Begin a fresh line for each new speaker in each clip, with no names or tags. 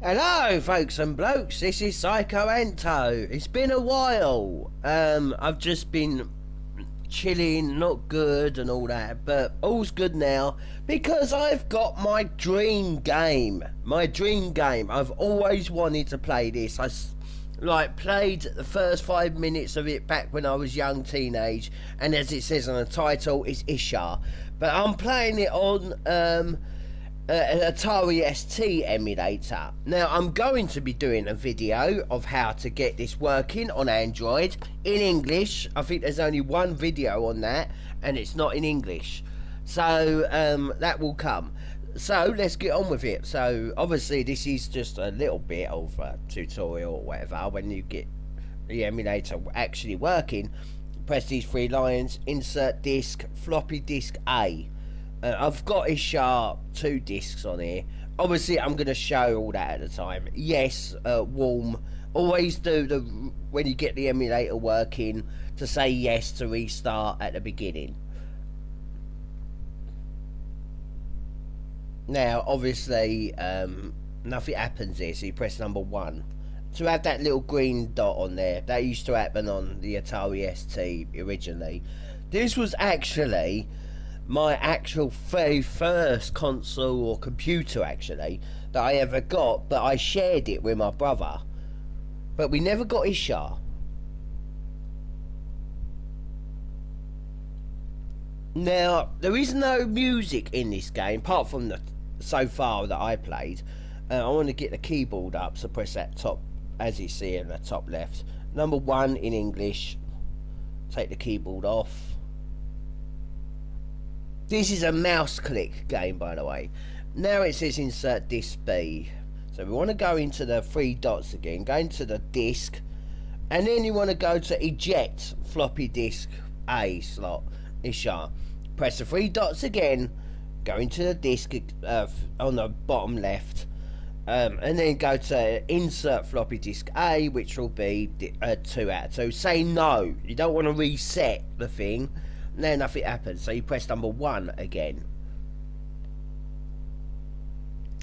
Hello, folks and blokes. This is Psycho Anto. It's been a while. I've just been chilling, not good and all that, but all's good now because I've got my dream game. My dream game. I've always wanted to play this. Played the first 5 minutes of it back when I was young teenage, and as it says on the title, it's Ishar. But I'm playing it on an Atari ST emulator. Now I'm going to be doing a video of how to get this working on Android in English. I think there's only one video on that and it's not in English, so that will come. So let's get on with it. So obviously this is just a little bit of a tutorial or whatever. When you get the emulator actually working, press these 3 lines, insert disk, floppy disk A. I've got ishar 2 discs on here. Obviously I'm going to show all that at the time. Yes, warm. Always do the when you get the emulator working to say yes to restart at the beginning. Now obviously nothing happens here, so you press number 1 to have that little green dot on there. That used to happen on the Atari ST originally. This was actually my actual very first console or computer actually that I ever got, but I shared it with my brother, but we never got ishar. Now there is no music in this game apart from the so far that I played. I want to get the keyboard up, so press that top, as you see in the top left, number 1 in English. Take the keyboard off. This is a mouse click game, by the way. Now it says insert disk B. So we want to go into the 3 dots again, go into the disk, and then you want to go to eject floppy disk A slot, ishar. Press the 3 dots again, go into the disk on the bottom left, and then go to insert floppy disk A, which will be 2 out of 2. Say no, you don't want to reset the thing. Now nothing happens, so you press number 1 again.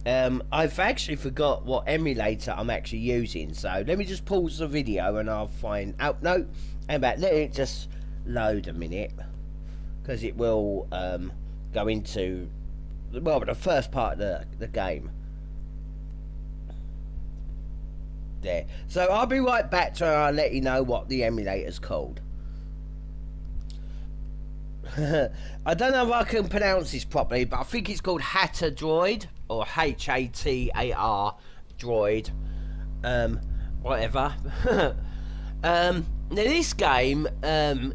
I've actually forgot what emulator I'm actually using, so let me just pause the video and I'll find out. No, how about let it just load a minute, because it will go into the first part of the game. There. So I'll be right back to I'll let you know what the emulator's called. I don't know if I can pronounce this properly, but I think it's called Hatter Droid, or HATAR Droid, whatever. Now this game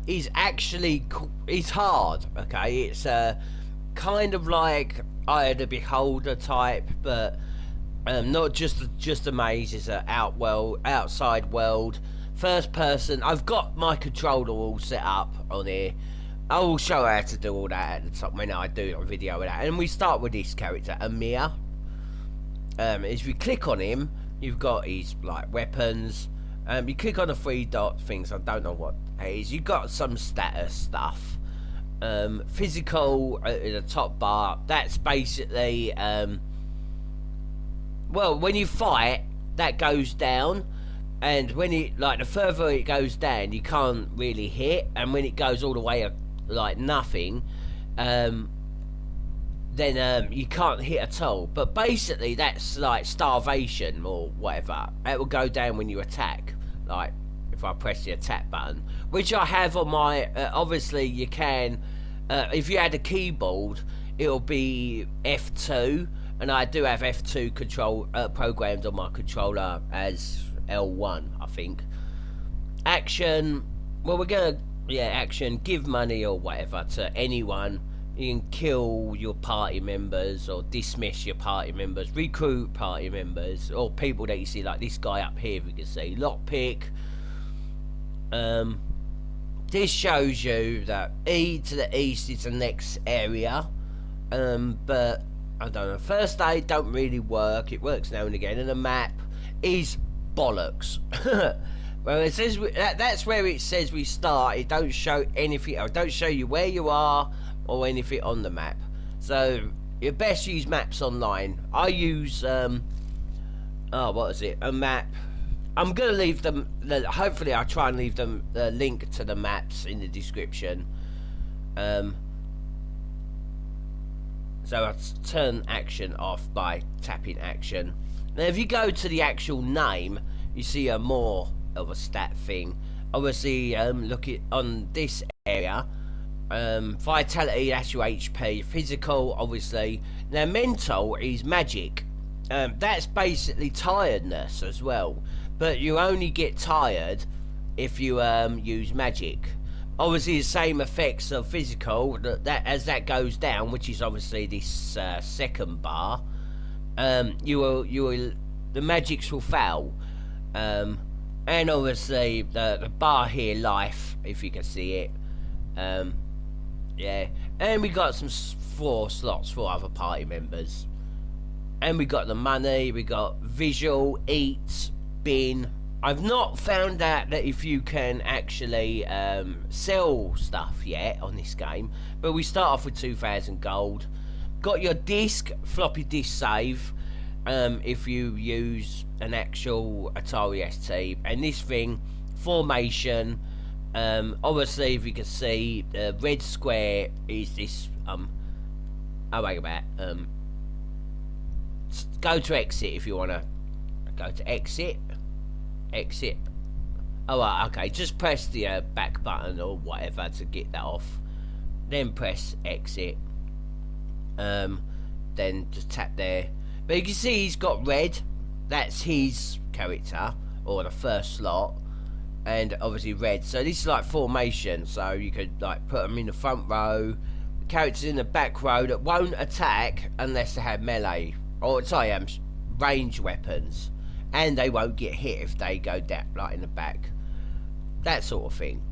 is actually hard. Okay, it's kind of like Eye of the Beholder type, but not just a maze. It's an outside world, first person. I've got my controller all set up on here. I will show how to do all that at the top when I do a video of that. And we start with this character, Amir. If you click on him, you've got his like weapons. You click on the 3 dot things. I don't know what it is. You've got some status stuff. Physical in the top bar. That's basically well, when you fight, that goes down. And when it the further it goes down, you can't really hit. And when it goes all the way like nothing, then you can't hit at all. But basically that's like starvation or whatever. It will go down when you attack, like if I press the attack button, which I have on my obviously you can if you had a keyboard it'll be F2, and I do have F2 control programmed on my controller as L1 I think. Action, well we're gonna action, give money or whatever to anyone. You can kill your party members or dismiss your party members, recruit party members, or people that you see, like this guy up here, we can see lockpick. This shows you that E to the east is the next area, but I don't know, first aid don't really work. It works now and again, and the map is bollocks. Well, it says that's where it says we start. It don't show anything. It don't show you where you are or anything on the map. So you best use maps online. I use oh, what is it? A map. I'm gonna leave them. Hopefully, I'll try and leave them the link to the maps in the description. So I'll turn action off by tapping action. Now, if you go to the actual name, you see a more of a stat thing. Obviously, look at on this area. Vitality, that's your HP. Physical, obviously. Now, mental is magic. That's basically tiredness as well. But you only get tired if you use magic. Obviously, the same effects of physical. That as that goes down, which is obviously this second bar, the magics will fail. And obviously the bar here, life, if you can see it. Yeah, and we got some 4 slots for other party members, and we got the money. We got visual, eat, bin. I've not found out that if you can actually sell stuff yet on this game, but we start off with 2,000 gold. Got your disc, floppy disk save, if you use an actual Atari ST, and this thing, formation. Obviously, if you can see, the red square is this. Oh wait a minute. Go to exit if you wanna. Go to exit. Exit. Oh, right, okay. Just press the back button or whatever to get that off. Then press exit. Then just tap there. But you can see he's got red. That's his character, or the first slot. And obviously red. So this is like formation. So you could like put them in the front row. Characters in the back row that won't attack unless they have melee, or sorry, range weapons. And they won't get hit if they go down, like in the back. That sort of thing.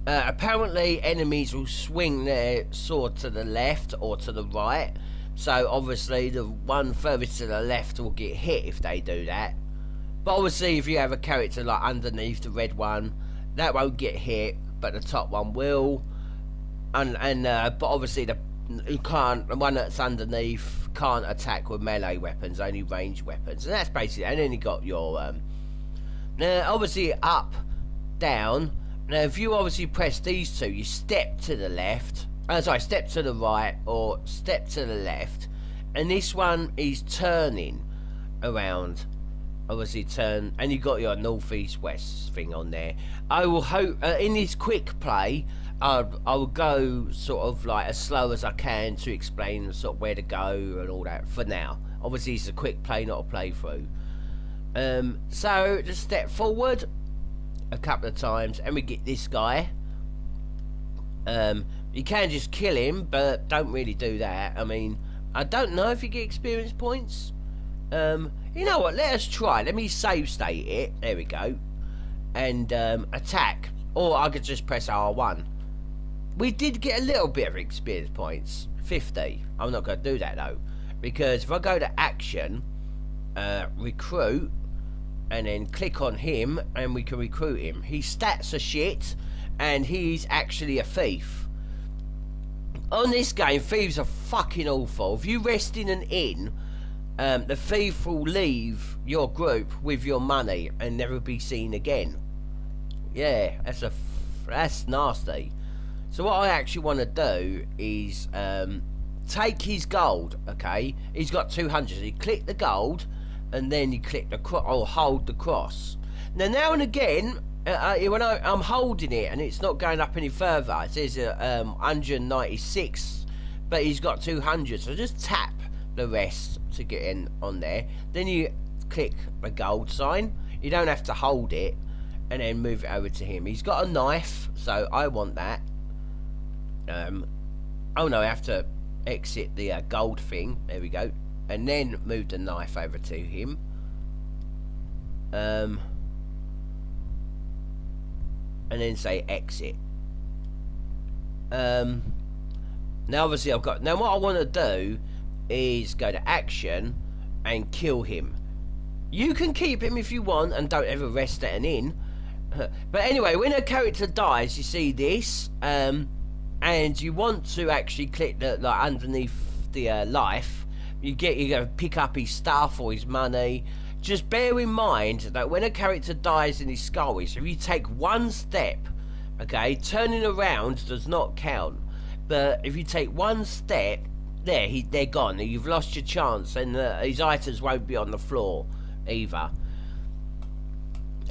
Apparently, enemies will swing their sword to the left or to the right. So, obviously, the one furthest to the left will get hit if they do that. But obviously, if you have a character like underneath the red one, that won't get hit, but the top one will. But obviously, the one that's underneath can't attack with melee weapons, only ranged weapons, and that's basically. And then you got your now obviously up, down. Now if you obviously press these two, you step to the left. Step to the right or step to the left, and this one is turning around. Obviously turn, and you got your northeast west thing on there. I will hope in this quick play. I will go sort of like as slow as I can to explain sort of where to go and all that for now. Obviously it's a quick play, not a playthrough. So just step forward a couple of times and we get this guy. You can just kill him, but don't really do that. I mean, I don't know if you get experience points. You know what, let us try. Let me save state it. There we go. And attack. Or I could just press R1. We did get a little bit of experience points, 50. I'm not going to do that though, because if I go to action, recruit, and then click on him, and we can recruit him. His stats are shit, and he's actually a thief. On this game, thieves are fucking awful. If you rest in an inn, the thief will leave your group with your money and never be seen again. Yeah, that's nasty. So what I actually want to do is take his gold, okay? He's got 200. So you click the gold, and then you click the cross, or hold the cross. Now and again, when I'm holding it and it's not going up any further, it says 196, but he's got 200. So just tap the rest to get in on there. Then you click the gold sign. You don't have to hold it, and then move it over to him. He's got a knife, so I want that. Oh no, I have to exit the gold thing. There we go. And then move the knife over to him. And then say exit. Now obviously I've got. Now what I want to do is go to action and kill him. You can keep him if you want and don't ever rest at an inn. But anyway, when a character dies, you see this. And you want to actually click the underneath the life. you gotta pick up his stuff or his money. Just bear in mind that when a character dies in his skull, if you take one step, okay, turning around does not count. But if you take one step, they're gone. You've lost your chance, and his items won't be on the floor either.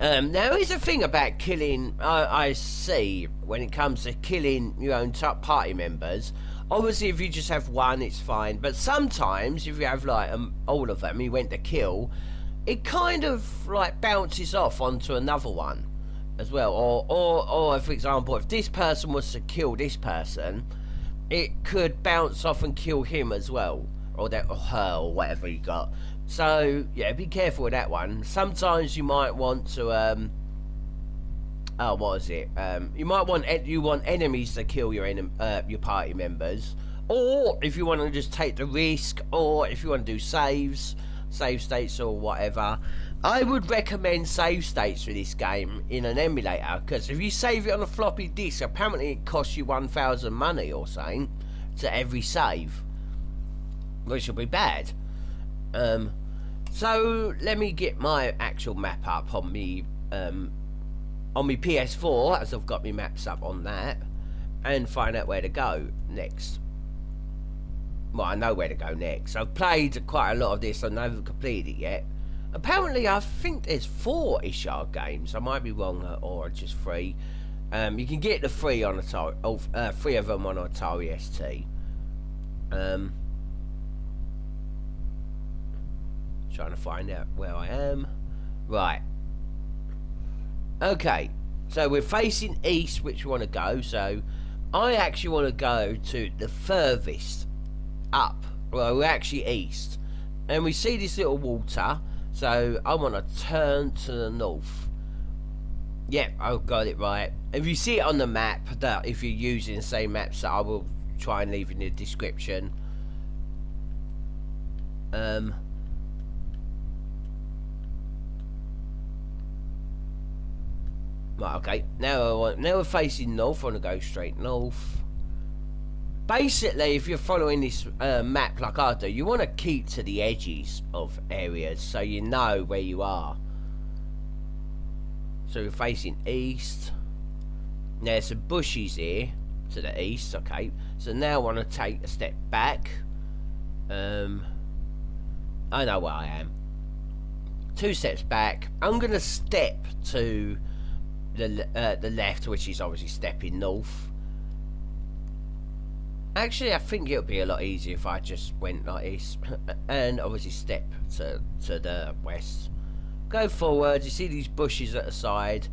Now, here's the thing about killing, I see, when it comes to killing your own top party members. Obviously, if you just have one, it's fine. But sometimes, if you have, like, all of them, you went to kill, it kind of like bounces off onto another one as well. Or for example, if this person was to kill this person, it could bounce off and kill him as well, or her, or whatever you got. So yeah, be careful with that one. Sometimes you might want to what is it? You want enemies to kill your party members, or if you want to just take the risk, or if you want to do save states or whatever. I would recommend save states for this game in an emulator, because if you save it on a floppy disk, apparently it costs you 1,000 money or something to every save, which will be bad. So let me get my actual map up on me PS4, as I've got my maps up on that, and find out where to go next. Well, I know where to go next. I've played quite a lot of this. I haven't completed it yet. Apparently, I think there's 4 Ishar games. I might be wrong, or just 3. You can get the 3 on Atari, 3 of them on Atari ST. Trying to find out where I am. Right. Okay. So we're facing east, which we want to go. So I actually want to go to the furthest up. Well, we're actually east, and we see this little water, so I want to turn to the north. Yep, I've got it right. If you see it on the map, that if you're using the same maps that I will try and leave in the description. Right, okay. Now we're facing north. I want to go straight north. Basically, if you're following this map like I do, you want to keep to the edges of areas so you know where you are. So we're facing east. There's some bushes here to the east, okay. So now I want to take a step back. I know where I am. 2 steps back. I'm going to step to the left, which is obviously stepping north. Actually, I think it would be a lot easier if I just went like this, and obviously step to the west. Go forward. You see these bushes at the side.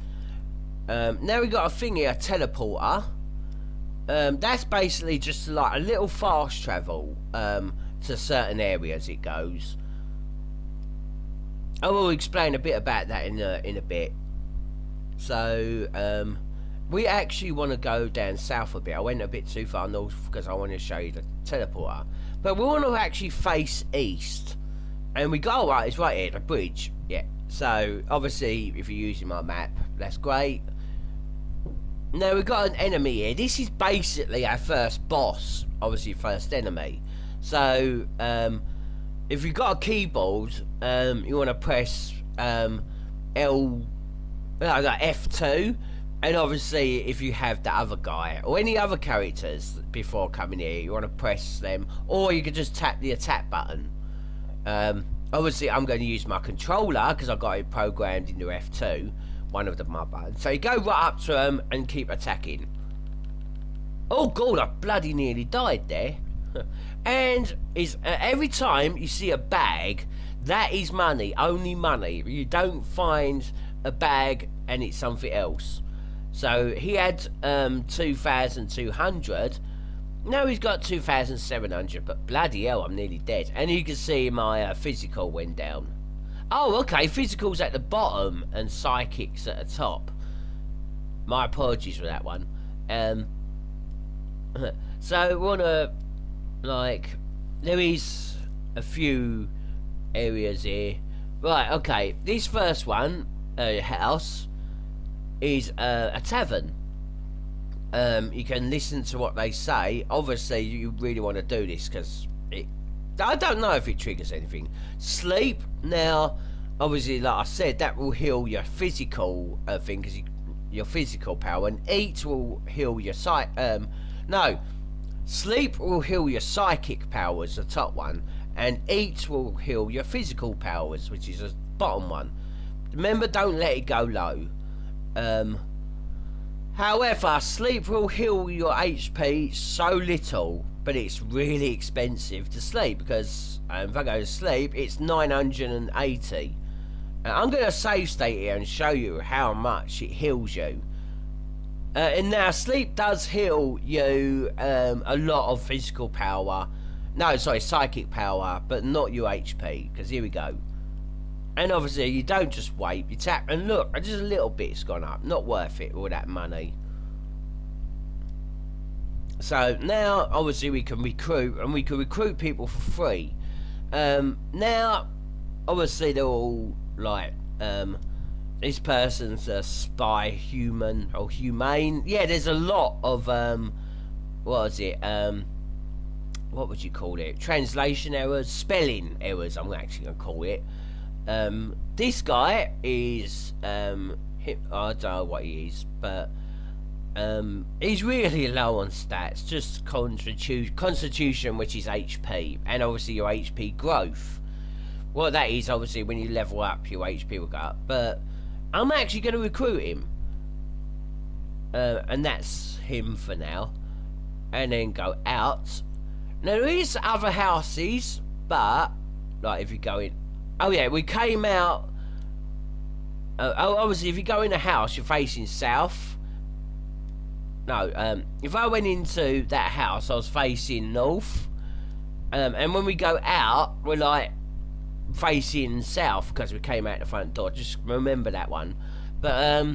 Now we got a thing here, a teleporter. That's basically just like a little fast travel to certain areas. It goes. I will explain a bit about that in a bit. So we actually want to go down south a bit. I went a bit too far north because I want to show you the teleporter. But we want to actually face east. And we go, right, it's right here, the bridge. Yeah. So, obviously, if you're using my map, that's great. Now, we've got an enemy here. This is basically our first boss. Obviously, first enemy. So, if you've got a keyboard, you want to press F2. And obviously, if you have the other guy or any other characters before coming here, you want to press them, or you can just tap the attack button. Obviously, I'm going to use my controller because I got it programmed into F2, one of my buttons. So you go right up to them and keep attacking. Oh god, I bloody nearly died there. And every time you see a bag, that is money, only money. You don't find a bag and it's something else. So he had 2,200. Now he's got 2,700. But bloody hell, I'm nearly dead. And you can see my physical went down. Oh, okay. Physical's at the bottom and psychic's at the top. My apologies for that one. So we want to, like, there is a few areas here. Right, okay. This first one, house, is a tavern. You can listen to what they say. Obviously, you really want to do this because I don't know if it triggers anything. Sleep, now, obviously, like I said, that will heal your physical thing, because your physical power, and eat will heal your no, sleep will heal your psychic powers, the top one, and eat will heal your physical powers, which is the bottom one. Remember, don't let it go low. However, sleep will heal your HP so little, but it's really expensive to sleep, because if I go to sleep, it's 980. I'm going to save state here and show you how much it heals you. And now, sleep does heal you a lot of physical power. No, sorry, psychic power, but not your HP, because here we go. And obviously, you don't just wait, you tap, and look, just a little bit's gone up. Not worth it, all that money. So now, obviously, we can recruit, and we can recruit people for free. Now, obviously, they're all like, this person's a spy, human, or humane. Yeah, there's a lot of, what is it, what would you call it? Translation errors, spelling errors, I'm actually going to call it. This guy is, I don't know what he is, but he's really low on stats, just constitution, which is HP, and obviously your HP growth. What that is, obviously, when you level up, your HP will go up, but I'm actually going to recruit him, and that's him for now, and then go out. Now, there is other houses, but, like, if you go in, oh yeah, we came out, obviously, if you go in a house, you're facing south. No, if I went into that house, I was facing north, and when we go out, we're like facing south, because we came out the front door. Just remember that one. But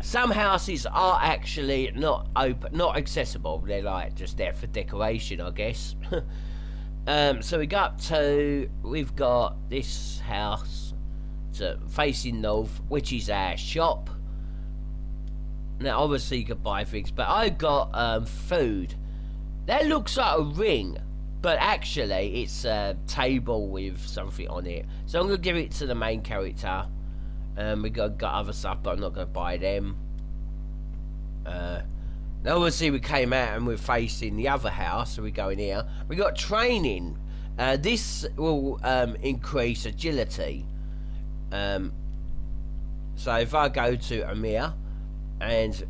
some houses are actually not open, not accessible. They're like just there for decoration, I guess. So we got to, we've got this house facing north, which is our shop. Now, obviously, you could buy things, but I got food. That looks like a ring, but actually, it's a table with something on it. So I'm going to give it to the main character. We got other stuff, but I'm not going to buy them. Now, obviously, we came out and we're facing the other house, so we go in here. We got training. This will increase agility. So if I go to Amir, and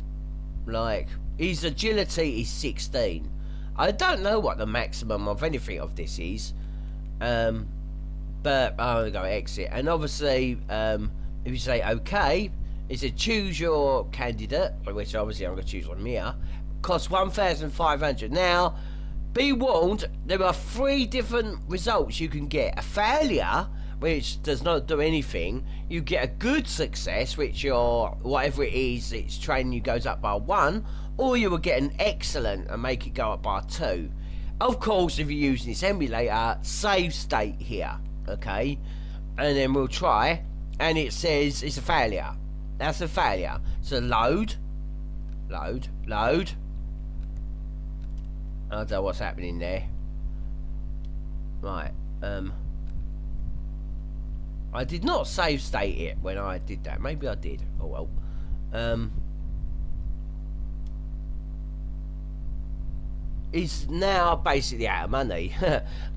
like his agility is 16. I don't know what the maximum of anything of this is, but I'm gonna go exit. And obviously, if you say OK, it says choose your candidate, which obviously I'm gonna choose on Mia. Costs 1,500. Now, be warned, there are 3 different results you can get. A failure, which does not do anything. You get a good success, which your whatever it is, its training you goes up by 1, or you will get an excellent and make it go up by 2. Of course, if you're using this emulator, save state here, okay, and then we'll try, and it says it's a failure. That's a failure. So load. I don't know what's happening there. Right. I did not save state it when I did that. Maybe I did. Oh well. He's now basically out of money.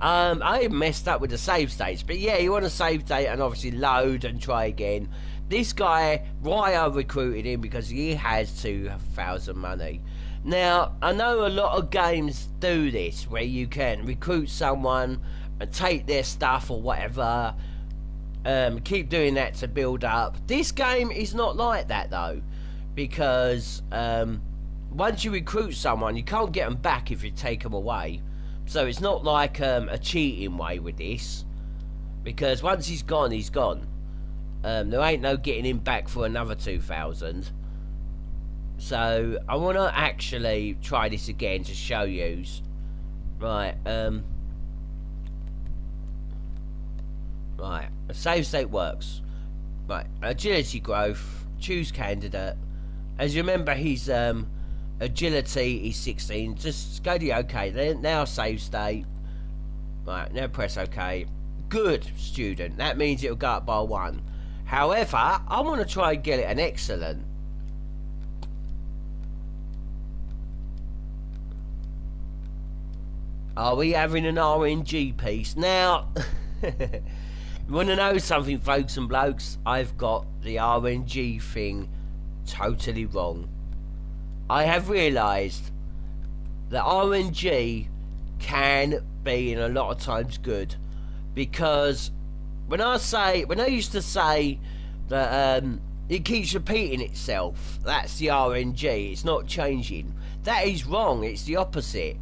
I messed up with the save states, but yeah, you want to save state and obviously load and try again. This guy, why I recruited him, because he has 2,000 money. Now, I know a lot of games do this, where you can recruit someone and take their stuff or whatever. Keep doing that to build up. This game is not like that though, because once you recruit someone, you can't get them back if you take them away. So it's not like a cheating way with this, because once he's gone, he's gone. There ain't no getting him back for another 2,000. So I want to actually try this again to show you. Right. Right, a save state works. Right, agility growth, choose candidate. As you remember, his agility is 16. Just go to OK. Then now save state. Right, now press OK. Good, student. That means it'll go up by 1. However, I want to try and get it an excellent. Are we having an RNG piece? Now, you want to know something, folks and blokes? I've got the RNG thing totally wrong. I have realised that RNG can be, in a lot of times, good. Because when I used to say that it keeps repeating itself, that's the RNG, it's not changing. That is wrong, it's the opposite.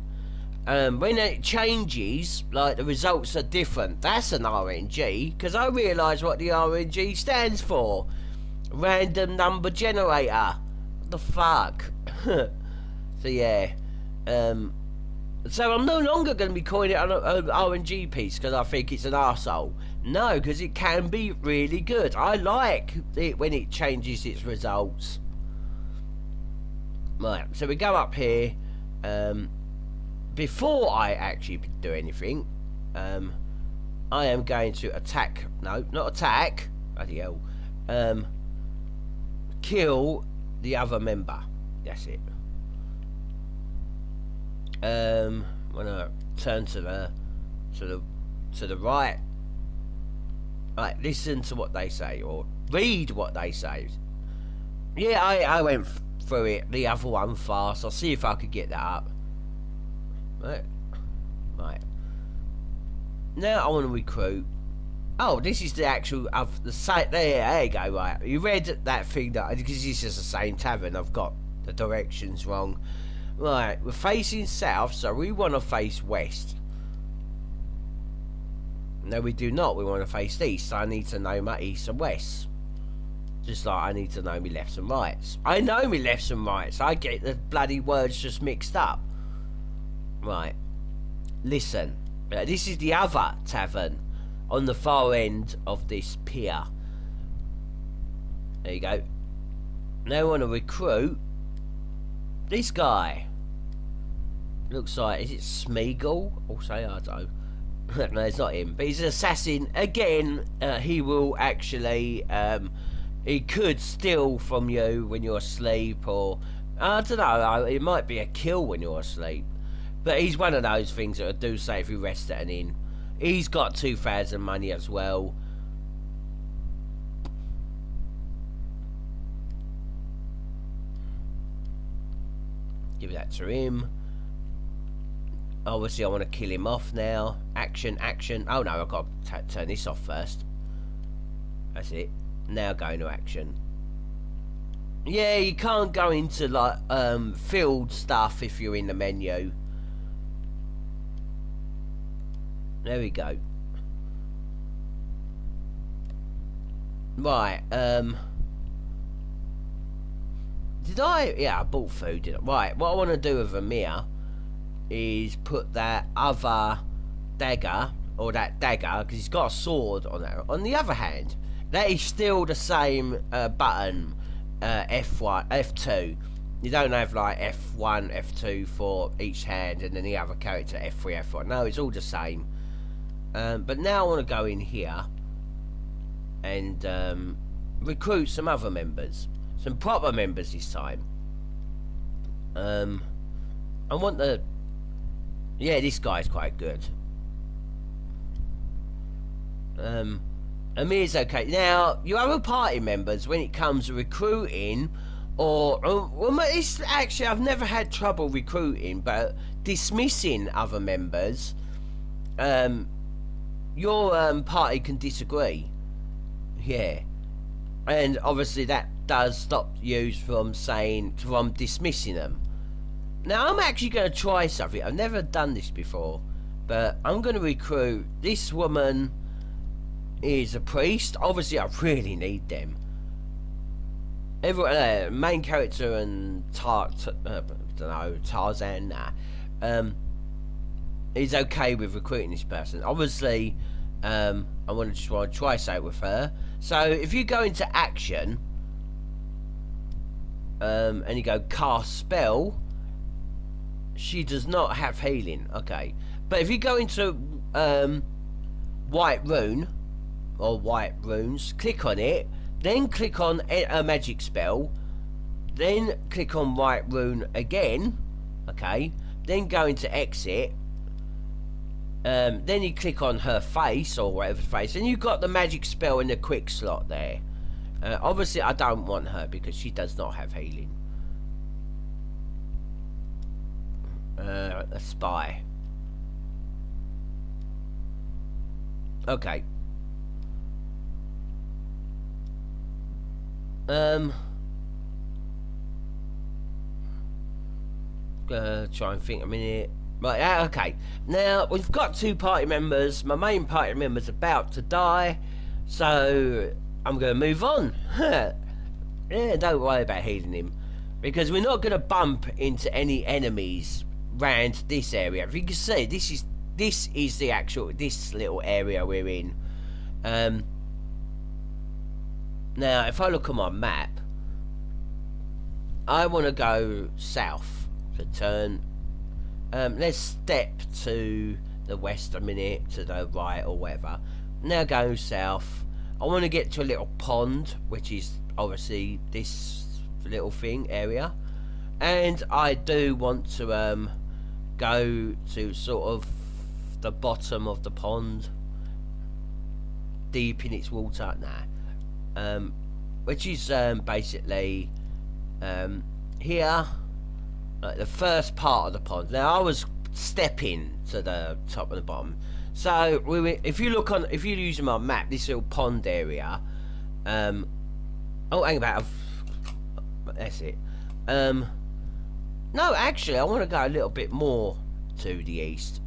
When it changes, like the results are different, that's an RNG, because I realise what the RNG stands for. Random number generator. What the fuck? So yeah, so I'm no longer going to be calling it an RNG piece because I think it's an arsehole. No, because it can be really good. I like it when it changes its results. Right, so we go up here. Before I actually do anything, I am going to attack. No, not attack. Bloody hell. Kill the other member. That's it. When I turn to the right. Right, listen to what they say, or read what they say. Yeah, I went through it, the other one fast. I'll see if I could get that up. Right. Now I want to recruit. Oh, this is the actual of the site. There you go. Right, you read that thing that because this is the same tavern. I've got the directions wrong. Right, we're facing south, so we want to face west. No, we do not. We want to face east. So I need to know my east and west. Just like I need to know my lefts and rights. I know my lefts and rights. I get the bloody words just mixed up. Right. Listen. This is the other tavern on the far end of this pier. There you go. Now I want to recruit this guy. Looks like, is it Smeagol? Or say I don't know. No, it's not him. But he's an assassin. Again, he will actually, he could steal from you when you're asleep, or, I don't know, it might be a kill when you're asleep. But he's one of those things that I do say if you rest at an inn. He's got 2,000 money as well. Give that to him. Obviously, I want to kill him off now. Action, action. Oh no, I've got to turn this off first. That's it. Now go into action. Yeah, you can't go into like field stuff if you're in the menu. There we go. Right, did I? Yeah, I bought food, didn't I? Right, what I want to do with Amir is put that other dagger, or that dagger, because he's got a sword on that. On the other hand, that is still the same button, F1, F2. You don't have like F1, F2 for each hand, and then the other character F3, F1. No, it's all the same. But now I want to go in here and recruit some other members. Some proper members this time. I want the... Yeah, this guy's quite good. Amir's okay. Now, your other party members, when it comes to recruiting, or... well, it's actually, I've never had trouble recruiting, but dismissing other members, your party can disagree. Yeah. And obviously that does stop you from dismissing them. Now I'm actually going to try something. I've never done this before, but I'm going to recruit. This woman is a priest. Obviously I really need them. Everyone, main character and Tarzan, is okay with recruiting this person. Obviously, I want to try something with her. So if you go into action, and you go cast spell, she does not have healing. Okay, but if you go into white rune, or white runes, click on it, then click on a magic spell, then click on white rune again, okay, then go into exit, then you click on her face, or whatever face, and you've got the magic spell in the quick slot there. Obviously I don't want her because she does not have healing. A spy. Okay. Try and think a minute. Right, okay. Now, we've got 2 party members. My main party member's about to die, so I'm going to move on. Yeah, don't worry about healing him, because we're not going to bump into any enemies round this area. If you can see, this is the actual, this little area we're in. Now, if I look on my map, I want to go south to turn. Let's step to the west a minute, to the right or whatever. Now go south. I want to get to a little pond, which is obviously this little thing area, and I do want to go to sort of the bottom of the pond, deep in its water. Which is basically here, like the first part of the pond. Now I was stepping to the top and the bottom. So if you look on, if you're using my map, this little pond area. Oh, hang about. That's it. No, actually, I want to go a little bit more to the east.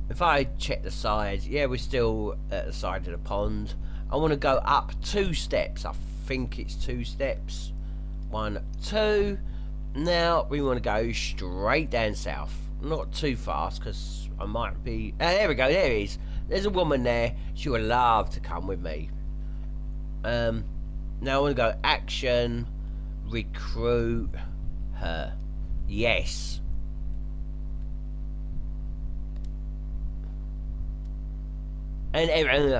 If I check the side, yeah, we're still at the side of the pond. I want to go up 2 steps. I think it's 2 steps. 1, 2. Now we want to go straight down south. Not too fast, because I might be... there we go, there it is. There's a woman there. She would love to come with me. Now I want to go action, recruit her. Yes. And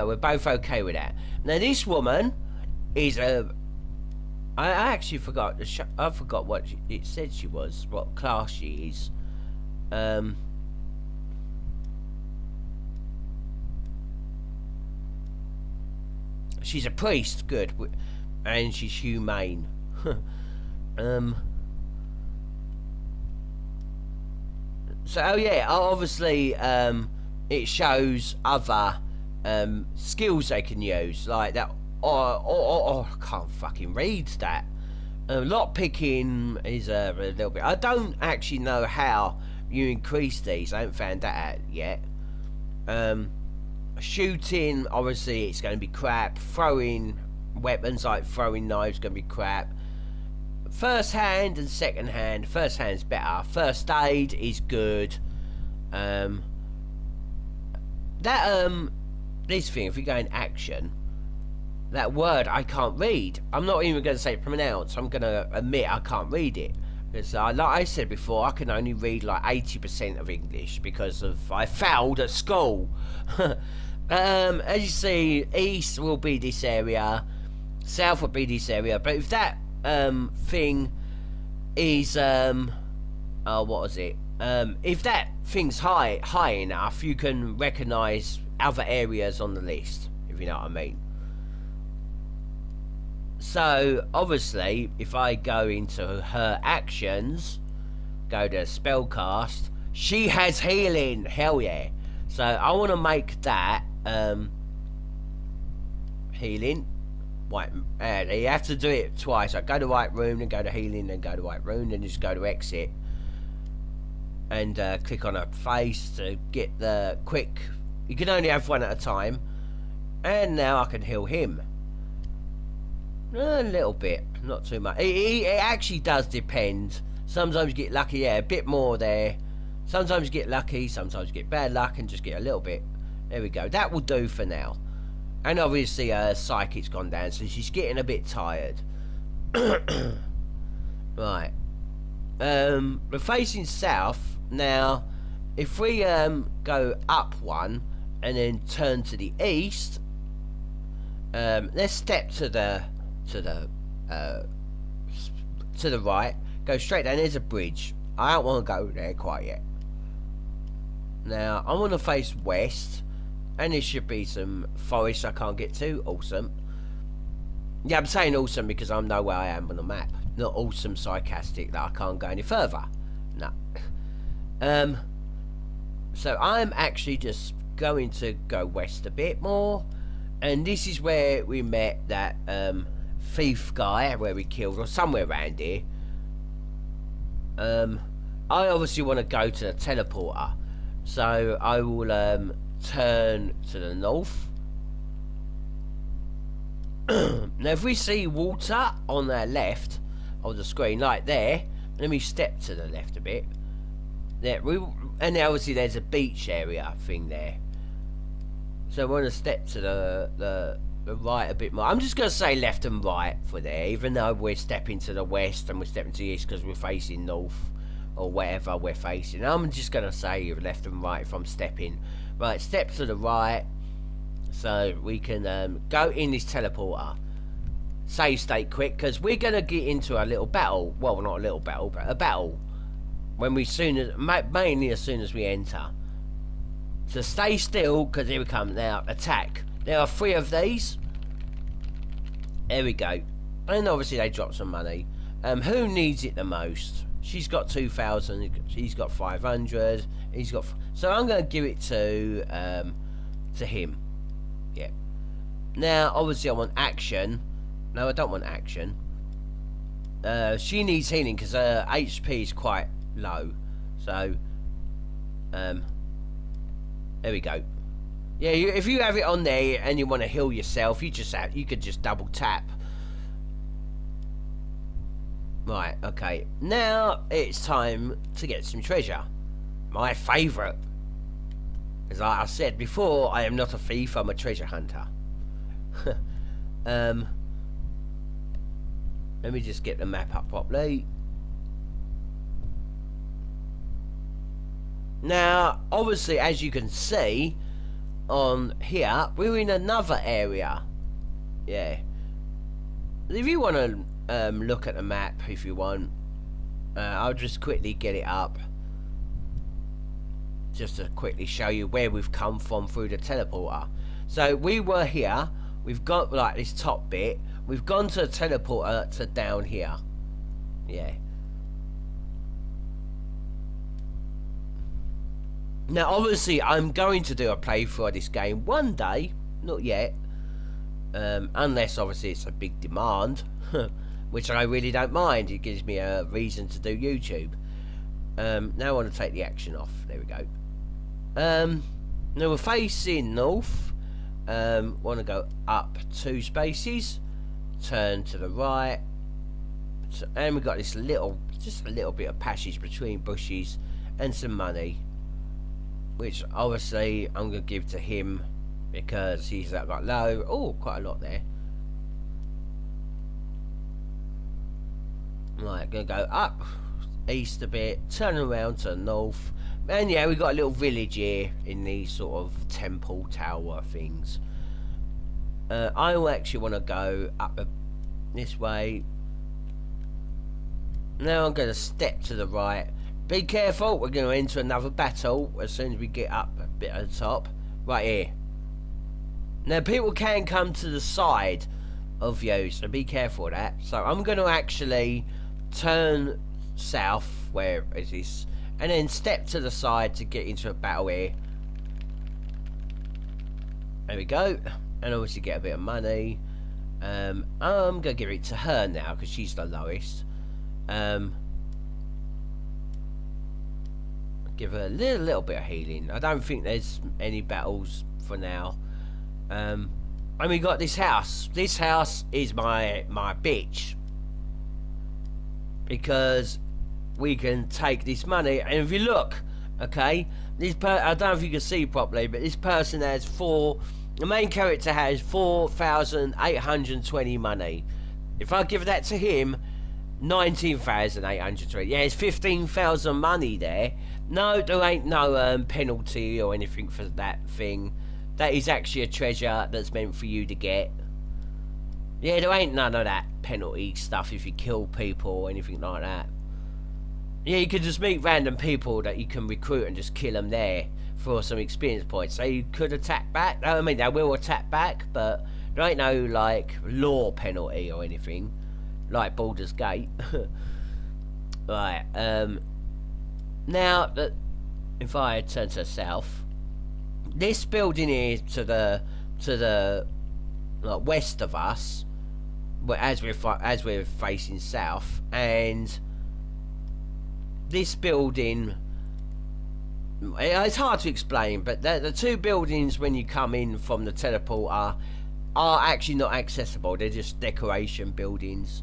we're both okay with that. Now this woman is a... I actually forgot. I forgot what it said she was. What class she is. She's a priest. Good. And she's humane. So oh yeah, obviously it shows other skills they can use, like that. I can't fucking read that. Lock picking is a little bit. I don't actually know how you increase these. I haven't found that out yet. Shooting, obviously, it's going to be crap. Throwing weapons like throwing knives going to be crap. First hand and second hand. First hand's better. First aid is good. This thing, if you go in action, that word I can't read. I'm not even going to say pronounce. I'm going to admit I can't read it. Because like I said before, I can only read like 80% of English because of I failed at school. As you see, east will be this area, south will be this area. But if that thing is oh, what was it? If that thing's high enough, you can recognise other areas on the list, if you know what I mean. So obviously, if I go into her actions, go to spellcast, she has healing. Hell yeah! So I want to make that healing. White. You have to do it twice. Like go to white room, then go to healing, then go to white room, then just go to exit, and click on her face to get the quick. You can only have one at a time, and now I can heal him. A little bit, not too much. It actually does depend. Sometimes you get lucky, yeah, a bit more there. Sometimes you get lucky, sometimes you get bad luck and just get a little bit. There we go. That will do for now. And obviously her psychic's gone down, so she's getting a bit tired. Right. We're facing south. Now, if we go up one and then turn to the east, let's step to the right, go straight down. There's a bridge. I don't want to go there quite yet. Now I want to face west, and there should be some forest I can't get to. Awesome. Yeah, I'm saying awesome because I know where I am on the map. Not awesome sarcastic that I can't go any further. No. So I'm actually just going to go west a bit more, and this is where we met that thief guy where we killed, or somewhere around here. I obviously want to go to the teleporter, so I will turn to the north. Now if we see water on the left of the screen, like there, let me step to the left a bit. There, and obviously there's a beach area thing there. So I want to step to the right a bit more. I'm just going to say left and right for there, even though we're stepping to the west and we're stepping to the east because we're facing north or wherever we're facing. I'm just going to say left and right if I'm stepping. Right, step to the right so we can go in this teleporter. Save state quick because we're going to get into a little battle. Well, not a little battle, but a battle. When we mainly as soon as we enter. So stay still because here we come. Now attack. There are 3 of these. There we go. And obviously they drop some money. Who needs it the most? She's got 2,000. He's got 500. He's got. So I'm going to give it to him. Yeah. Now obviously I want action. No, I don't want action. She needs healing because her HP is quite low. So there we go. Yeah, if you have it on there and you want to heal yourself, you could just double tap. Right, okay. Now it's time to get some treasure. My favourite. As I said before, I am not a thief, I'm a treasure hunter. Let me just get the map up properly. Now, obviously, as you can see on here, we're in another area. Yeah. If you want to look at the map, if you want, I'll just quickly get it up. Just to quickly show you where we've come from through the teleporter. So, we were here. We've got, like, this top bit. We've gone to the teleporter to down here. Yeah. Now, obviously, I'm going to do a playthrough of this game one day. Not yet. Unless, obviously, it's a big demand. Which I really don't mind. It gives me a reason to do YouTube. Now I want to take the action off. There we go. Now we're facing north. Want to go up 2 spaces. Turn to the right. And we've got this just a little bit of passage between bushes and some money. Which obviously I'm going to give to him because he's got low. Oh, quite a lot there. Right, going to go up east a bit, turn around to the north. And yeah, we've got a little village here in these sort of temple tower things. I actually want to go up this way. Now I'm going to step to the right. Be careful, we're going to enter another battle as soon as we get up a bit at the top. Right here. Now people can come to the side of you, so be careful of that. So I'm going to actually turn south, where is this? And then step to the side to get into a battle here. There we go. And obviously get a bit of money. I'm going to give it to her now because she's the lowest. Give her a little bit of healing. I don't think there's any battles for now. And we got this house. This house is my bitch. Because we can take this money, and if you look, okay, I don't know if you can see properly, but this person has the main character has 4,820 money. If I give that to him, 19,820. Yeah, it's 15,000 money there. No, there ain't no penalty or anything for that thing. That is actually a treasure that's meant for you to get. Yeah, there ain't none of that penalty stuff if you kill people or anything like that. Yeah, you could just meet random people that you can recruit and just kill them there for some experience points. So you could attack back. I mean, they will attack back, but there ain't no, like, law penalty or anything. Like Baldur's Gate. Right, now, if I turn to the south, this building here to the like, west of us, as we're facing south, and this building, it's hard to explain, but the two buildings when you come in from the teleporter are actually not accessible. They're just decoration buildings.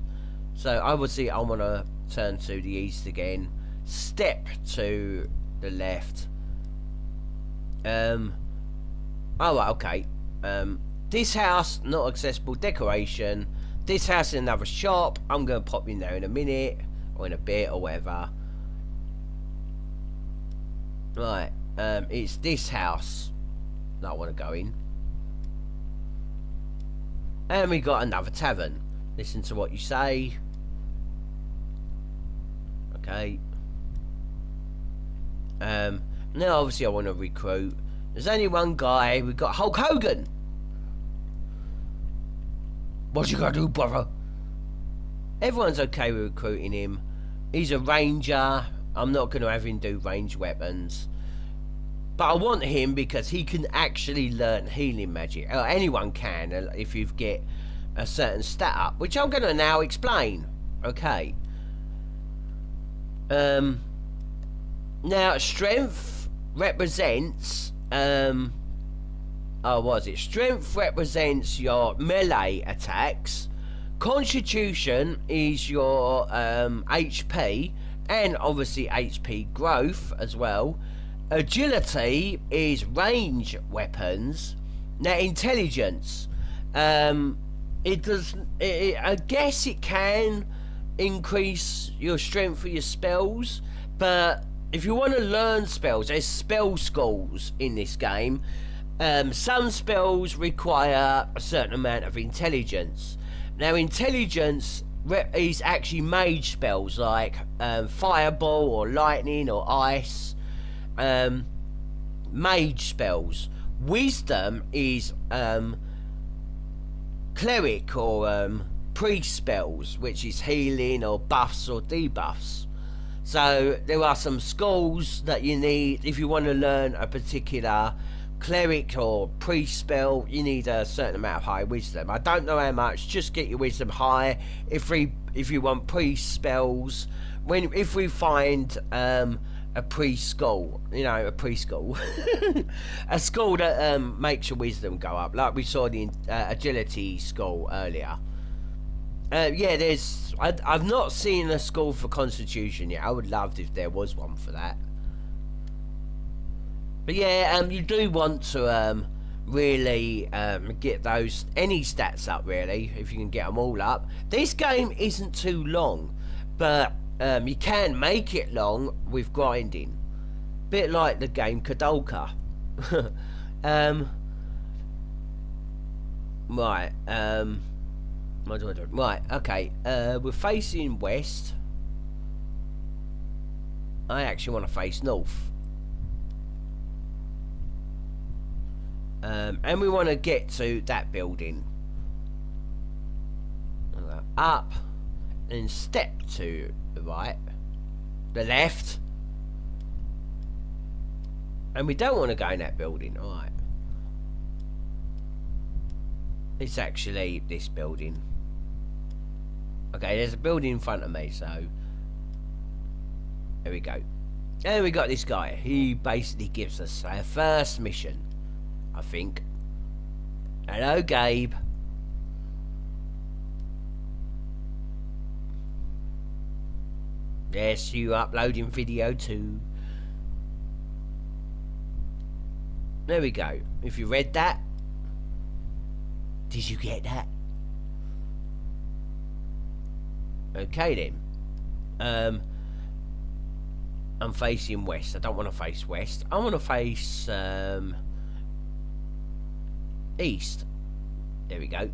So obviously I want to turn to the east again, step to the left. Oh right, okay. This house not accessible, decoration. This house is another shop. I'm gonna pop in there in a minute or in a bit or whatever. Right, it's this house that I want to go in. And we got another tavern. Listen to what you say. Okay. Now obviously I want to recruit. There's only one guy. We've got Hulk Hogan. What you gotta do, brother? Everyone's okay with recruiting him. He's a ranger. I'm not going to have him do ranged weapons. But I want him because he can actually learn healing magic. Anyone can if you get a certain stat up, which I'm going to now explain. Okay. Now, strength represents... what was it? Strength represents your melee attacks. Constitution is your HP, and obviously HP growth as well. Agility is range weapons. Now, intelligence, it does. I guess it can increase your strength for your spells, but if you want to learn spells, there's spell schools in this game. Some spells require a certain amount of intelligence. Now, intelligence is actually mage spells like fireball or lightning or ice. Mage spells. Wisdom is cleric or priest spells, which is healing or buffs or debuffs. So there are some schools that you need if you want to learn a particular cleric or priest spell. You need a certain amount of high wisdom. I don't know how much. Just get your wisdom high. If you want priest spells, if we find a priest school, a priest school, a school that makes your wisdom go up, like we saw the agility school earlier. Yeah, I've not seen a school for constitution yet. I would love if there was one for that. But yeah, you do want to really get any stats up, really, if you can get them all up. This game isn't too long, but you can make it long with grinding. Bit like the game Kadoka. Right, what do I do? Right, okay, we're facing west. I actually want to face north. And we want to get to that building. Up and step to the right, the left, and we don't want to go in that building. Alright, it's actually this building. Okay, there's a building in front of me, so there we go. And we got this guy. He basically gives us our first mission, I think. Hello, Gabe. Yes, you uploading video too. There we go. If you read that, did you get that? Okay then. I'm facing west. I don't want to face west. I want to face east. There we go.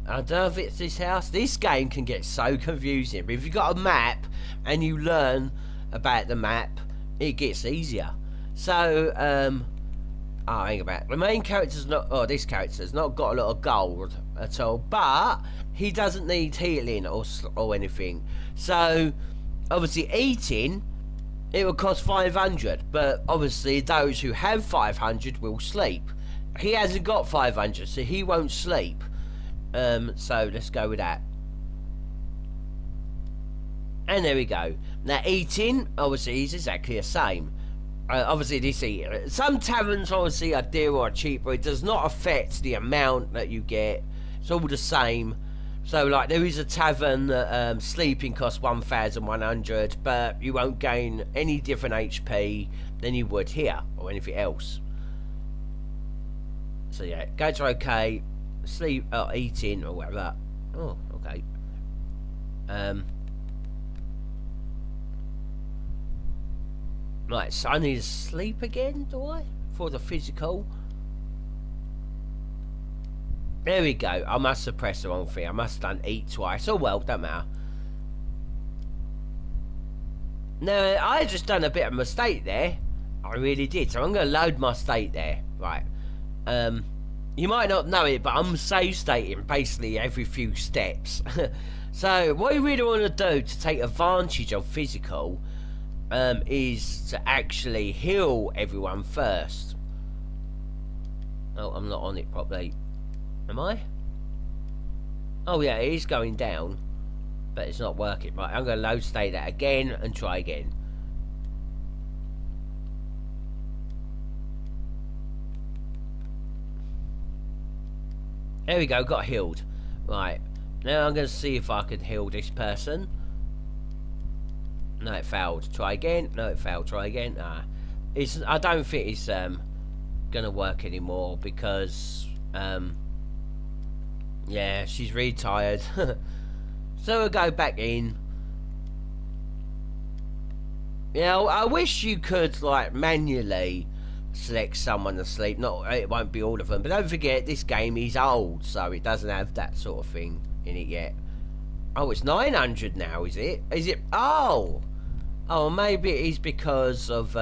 I don't know if it's this house. This game can get so confusing. But if you've got a map and you learn about the map, it gets easier. So, hang about. The main character's not. Oh, this character's not got a lot of gold at all, but he doesn't need healing or anything. So, obviously, eating it will cost 500, but obviously those who have 500 will sleep. He hasn't got 500, so he won't sleep. So let's go with that. And there we go. Now eating, obviously, is exactly the same. Obviously, this eating. Some taverns obviously are dearer or cheaper. It does not affect the amount that you get. It's all the same. So, like, there is a tavern that sleeping costs 1,100, but you won't gain any different HP than you would here or anything else. So yeah, go to OK. Sleep or eating or whatever. Oh, okay. Right, so I need to sleep again, do I? For the physical. There we go. I must have pressed the wrong thing. I must have done eat twice. Oh well, don't matter. No, I just done a bit of a mistake there. I really did. So I'm going to load my state there. Right. You might not know it, but I'm save stating basically every few steps. So what you really want to do to take advantage of physical is to actually heal everyone first. Oh, I'm not on it properly. Am I? Oh yeah, it is going down, but it's not working. Right, I'm going to load state that again and try again. There we go, got healed. Right, now I'm going to see if I can heal this person. No, it failed. Try again. No, it failed. Try again. I don't think it's going to work anymore because yeah, she's really tired. So we'll go back in. Yeah, I wish you could like manually select someone to sleep. Not, it won't be all of them, but don't forget this game is old, so it doesn't have that sort of thing in it yet. Oh, it's 900 now, is it? Is it? Oh, maybe it is because of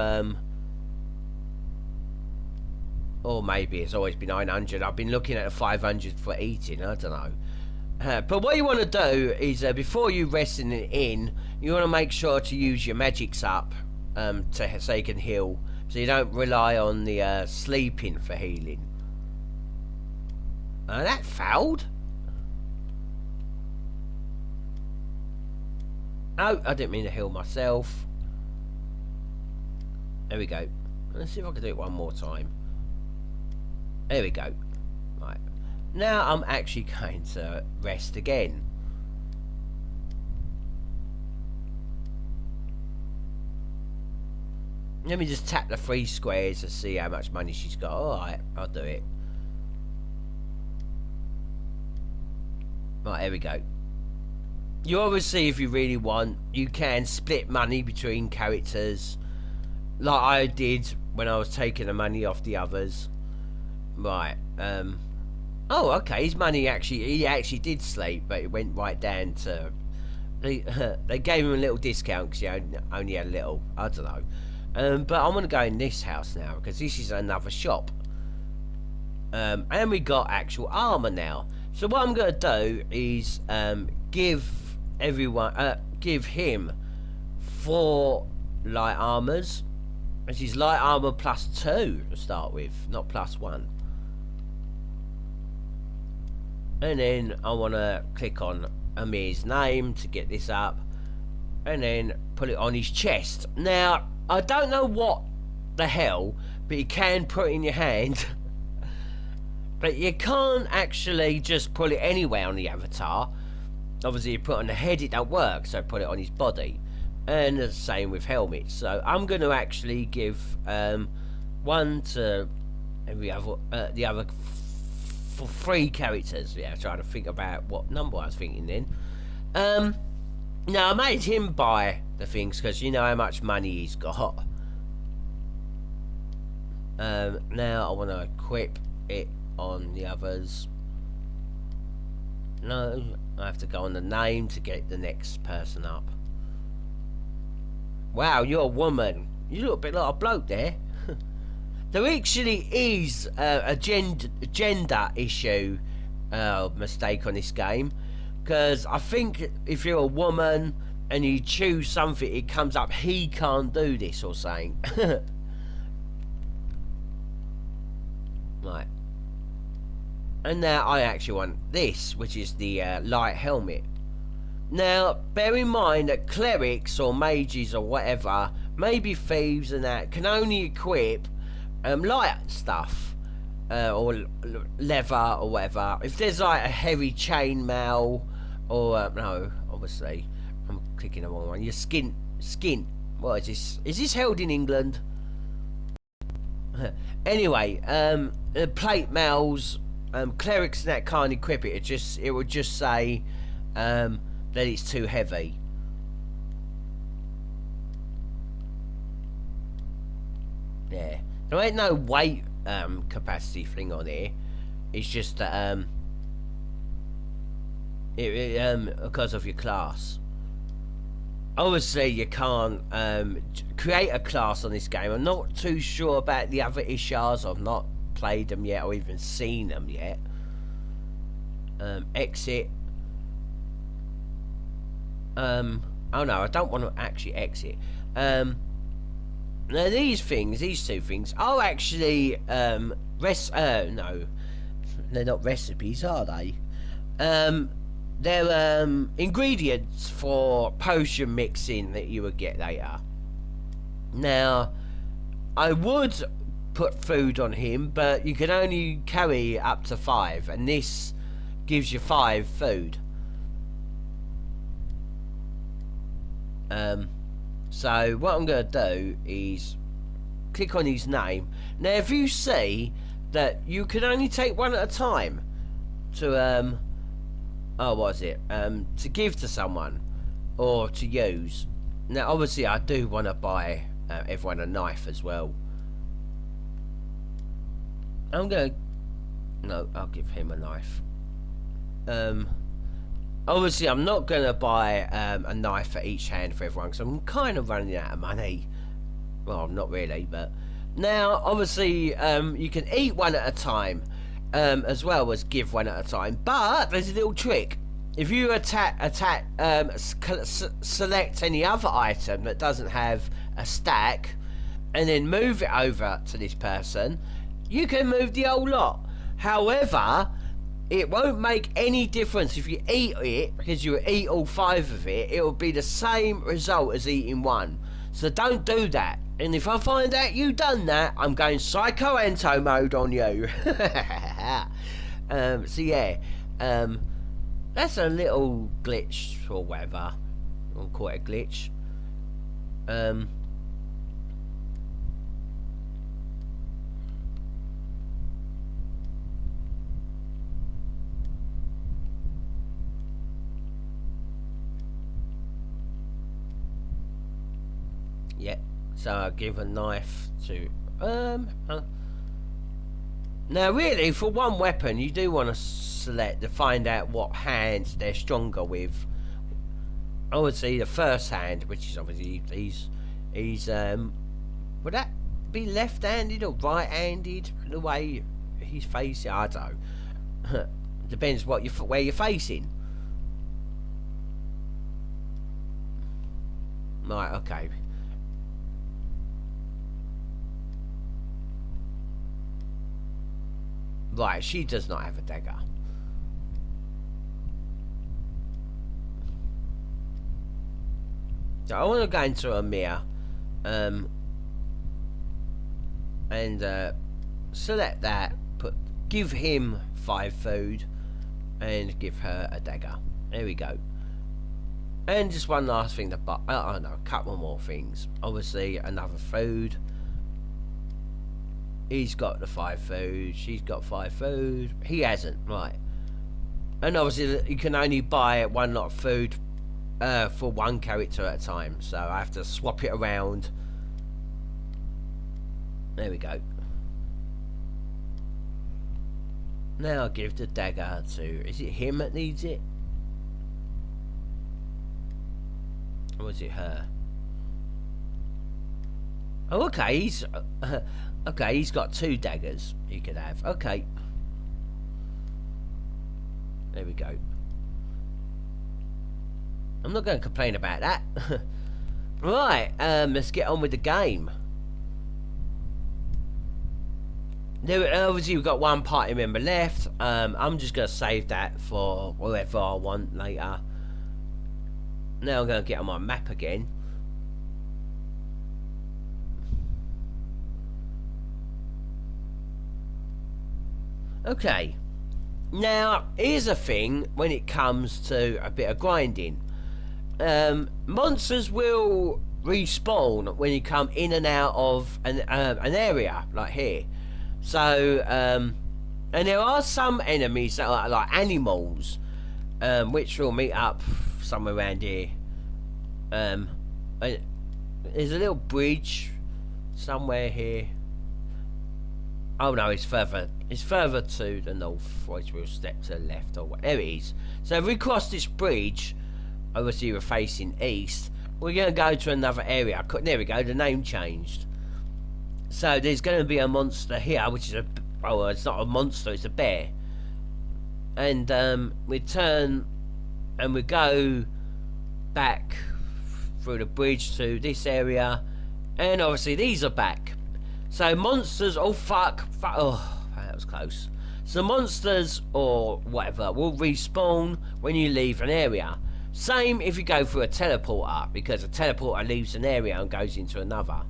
or maybe it's always been 900. I've been looking at the 500 for eating. I don't know. But what you want to do is before you rest in the inn, you want to make sure to use your magics up so you can heal. So you don't rely on the sleeping for healing. That failed. Oh, I didn't mean to heal myself. There we go. Let's see if I can do it one more time. There we go. Right. Now I'm actually going to rest again. Let me just tap the 3 squares to see how much money she's got. Alright, I'll do it. Right, there we go. You obviously, if you really want, you can split money between characters. Like I did when I was taking the money off the others. Right, oh, okay, his money he actually did sleep, but it went right down to... They gave him a little discount because he only had a little, I don't know. But I'm going to go in this house now because this is another shop. And we got actual armor now. So what I'm going to do is give him 4 light armors. This is light armor plus 2 to start with, not plus 1. And then I want to click on Amir's name to get this up. And then put it on his chest. Now, I don't know what the hell, but you can put it in your hand. But you can't actually just put it anywhere on the avatar. Obviously, you put it on the head, it don't work, so put it on his body. And the same with helmets. So I'm going to actually give one to every other, the other for 3 characters. Yeah, trying to think about what number I was thinking then. Now I made him buy the things because you know how much money he's got. Now I want to equip it on the others. No, I have to go on the name to get the next person up. Wow, you're a woman. You look a bit like a bloke there. There actually is a gender issue mistake on this game. Because I think if you're a woman and you choose something, it comes up, he can't do this or something. Right. And now I actually want this, which is the light helmet. Now, bear in mind that clerics or mages or whatever, maybe thieves and that, can only equip light stuff. Or leather or whatever. If there's like a heavy chainmail, or no, obviously, I'm clicking the wrong one. Your skin. What is this? Is this held in England? Anyway, plate mails. Clerics and that can't equip it. It would just say that it's too heavy. Yeah, there ain't no weight capacity thing on here. It's just that because of your class. Obviously, you can't create a class on this game. I'm not too sure about the other ishars. I've not played them yet or even seen them yet. Exit. Oh no, I don't want to actually exit. Now these two things are actually no, they're not recipes, are they? They're ingredients for potion mixing that you would get later. Now, I would put food on him, but you can only carry up to 5, and this gives you 5 food. So what I'm going to do is click on his name. Now, if you see that you can only take 1 at a time to oh, what is it? To give to someone or to use. Now, obviously, I do want to buy everyone a knife as well. I'm gonna. No, I'll give him a knife. Obviously, I'm not gonna buy a knife for each hand for everyone because I'm kind of running out of money. Well, not really, but now, obviously, you can eat 1 at a time. As well as give 1 at a time, but there's a little trick. If you select any other item that doesn't have a stack, and then move it over to this person, you can move the whole lot. However, it won't make any difference if you eat it, because you eat all 5 of it. It will be the same result as eating 1. So don't do that. And if I find out you done that, I'm going Psycho Ento mode on you. So yeah, that's a little glitch or whatever. I'll call it a glitch. Yeah. So I give a knife to now really for one weapon you do want to select to find out what hands they're stronger with. I would say the first hand, which is obviously he's would that be left-handed or right-handed the way he's facing? I don't know. Depends what where you're facing. Right, okay. Right, she does not have a dagger. So I want to go into a mirror and select that, give him 5 food and give her a dagger. There we go. And just one last thing to buy. Oh no, a couple more things. Obviously another food. He's got the 5 food. She's got 5 food. He hasn't. Right. And obviously, you can only buy 1 lot of food for 1 character at a time. So I have to swap it around. There we go. Now I'll give the dagger to... Is it him that needs it? Or is it her? Oh, okay. He's... okay, he's got 2 daggers he could have. Okay. There we go. I'm not going to complain about that. Right, let's get on with the game. There, obviously we've got 1 party member left. I'm just going to save that for whatever I want later. Now I'm going to get on my map again. Okay. Now, here's a thing when it comes to a bit of grinding. Monsters will respawn when you come in and out of an area, like here. So, and there are some enemies that are like animals, which will meet up somewhere around here. There's a little bridge somewhere here. Oh no, it's further to the north, or we'll step to the left, or whatever it is. So if we cross this bridge, obviously we're facing east, we're going to go to another area. There we go, the name changed. So there's going to be a monster here, which is a... Oh, it's not a monster, it's a bear. And we turn and we go back through the bridge to this area. And obviously these are back. So monsters... Oh, fuck. Oh, that was close. So monsters, or whatever, will respawn when you leave an area. Same if you go through a teleporter, because a teleporter leaves an area and goes into another.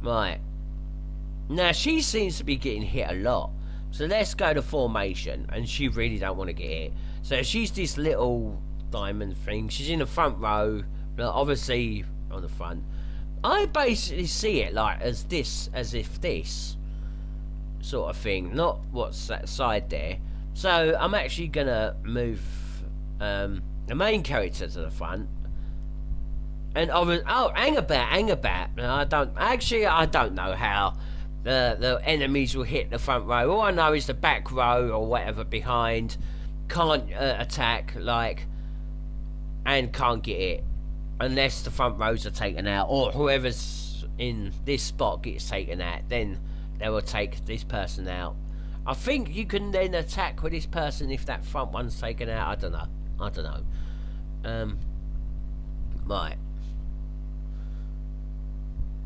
Right. Now, she seems to be getting hit a lot. So let's go to formation, and she really don't want to get hit. So she's this little diamond thing. She's in the front row, obviously on the front. I basically see it like as if this sort of thing, not what's that side there. So I'm actually gonna move the main character to the front. And hang about. I don't know how the enemies will hit the front row. All I know is the back row or whatever behind can't attack, like, and can't get it unless the front rows are taken out, or whoever's in this spot gets taken out. Then they will take this person out. I think you can then attack with this person if that front one's taken out. I don't know. Right.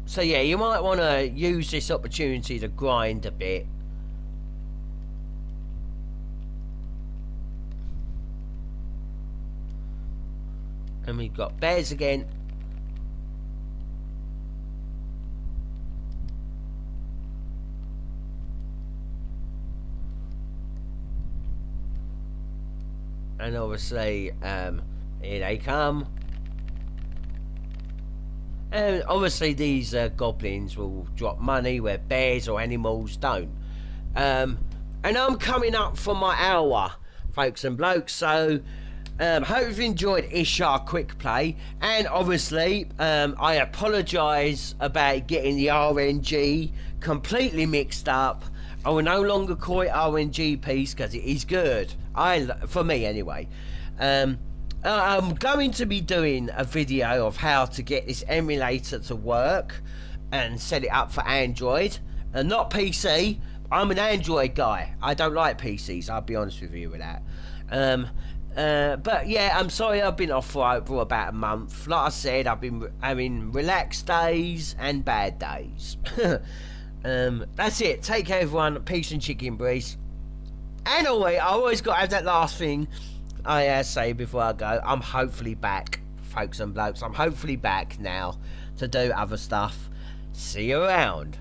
So yeah, you might want to use this opportunity to grind a bit. And we've got bears again. And obviously, here they come. And obviously these goblins will drop money where bears or animals don't. And I'm coming up for my hour, folks and blokes, so hope you've enjoyed Ishar Quick Play. And obviously, I apologise about getting the RNG completely mixed up. I will no longer call it RNG piece because it is good. For me anyway. I'm going to be doing a video of how to get this emulator to work and set it up for Android and not PC. I'm an Android guy. I don't like PCs, I'll be honest with you with that. But yeah, I'm sorry I've been off for about a month. Like I said, I've been having relaxed days and bad days. That's it. Take care everyone. Peace and chicken breeze. And always, I always got to have that last thing I say before I go. I'm hopefully back, folks and blokes. I'm hopefully back now to do other stuff. See you around.